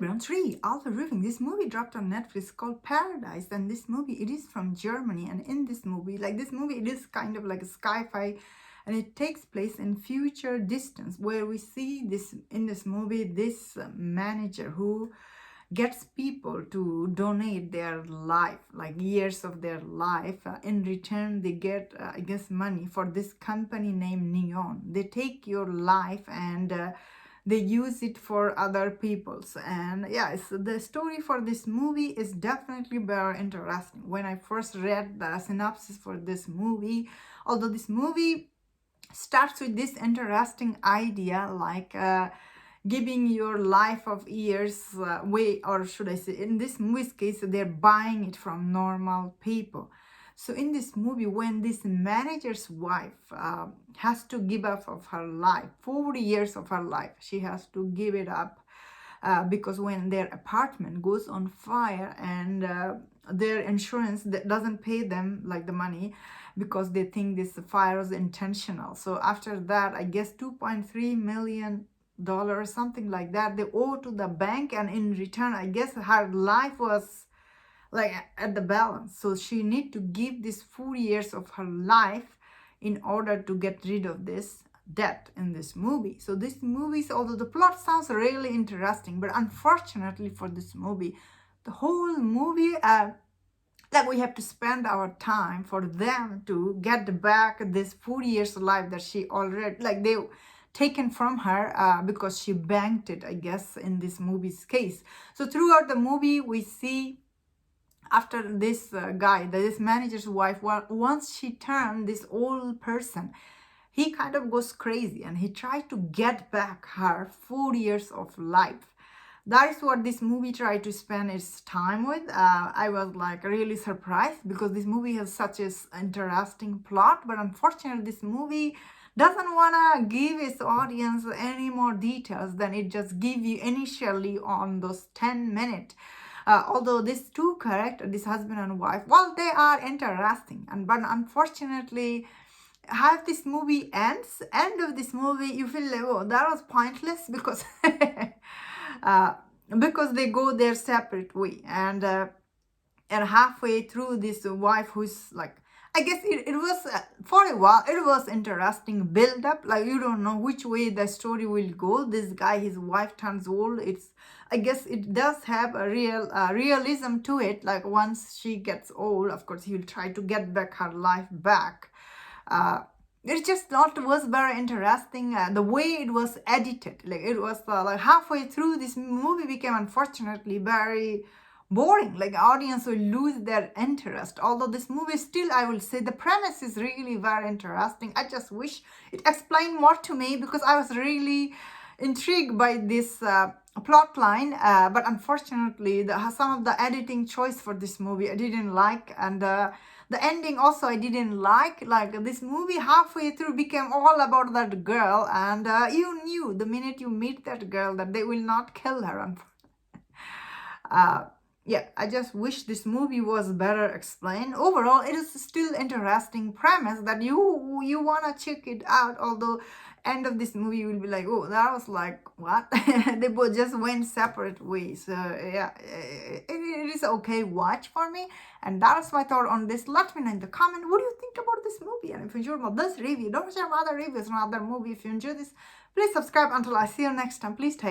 Brahms 3, Alpha Riffing. This movie dropped on Netflix called Paradise, and this movie, it is from Germany. And in this movie, it is kind of like a sci-fi, and it takes place in future distance, where we see this in this movie, this manager who gets people to donate their life, like years of their life. In return, they get, I guess, money for this company named Neon. They take your life and they use it for other people's. And yeah, the story for this movie is definitely very interesting. When I first read the synopsis for this movie, although this movie starts with this interesting idea, like giving your life of years way, or should I say, in this movie's case, they're buying it from normal people. So in this movie, when this manager's wife has to give up of her life, 40 years of her life, she has to give it up because when their apartment goes on fire and their insurance doesn't pay them like the money, because they think this fire was intentional. So after that, I guess $2.3 million or something like that they owe to the bank, and in return, I guess her life was like at the balance. So she need to give this 4 years of her life in order to get rid of this debt in this movie. So this movie, although the plot sounds really interesting, but unfortunately for this movie, the whole movie, like we have to spend our time for them to get back this 4 years of life that she already, like they taken from her because she banked it, I guess, in this movie's case. So throughout the movie, we see after this guy, this manager's wife, once she turned this old person, he kind of goes crazy and he tried to get back her 4 years of life. That is what this movie tried to spend its time with. I was like really surprised because this movie has such an interesting plot, but unfortunately this movie doesn't want to give its audience any more details than it just gave you initially on those 10 minutes. Although these two characters, this husband and wife, well, they are interesting, but unfortunately, how this movie ends, end of this movie, you feel like, oh, that was pointless because because they go their separate way, and halfway through, this wife who's like, I guess it was for a while it was interesting build up, like you don't know which way the story will go. This guy, his wife turns old. It's, I guess it does have a realism to it, like once she gets old, of course he will try to get back her life back. It just not was very interesting. The way it was edited, like it was like halfway through this movie became unfortunately very boring. Like audience will lose their interest. Although this movie still, I will say, the premise is really very interesting. I just wish it explained more to me because I was really intrigued by this plot line, but unfortunately some of the editing choice for this movie I didn't like, and the ending also I didn't like this movie halfway through became all about that girl, and you knew the minute you meet that girl that they will not kill her. Yeah, I just wish this movie was better explained. Overall, it is still interesting premise that you wanna check it out. Although end of this movie you will be like, oh, that was like what? They both just went separate ways. So yeah, it is okay watch for me. And that's my thought on this. Let me know in the comment what do you think about this movie. And if you enjoyed my this review, don't share my other reviews on other movie. If you enjoy this, please subscribe. Until I see you next time, please take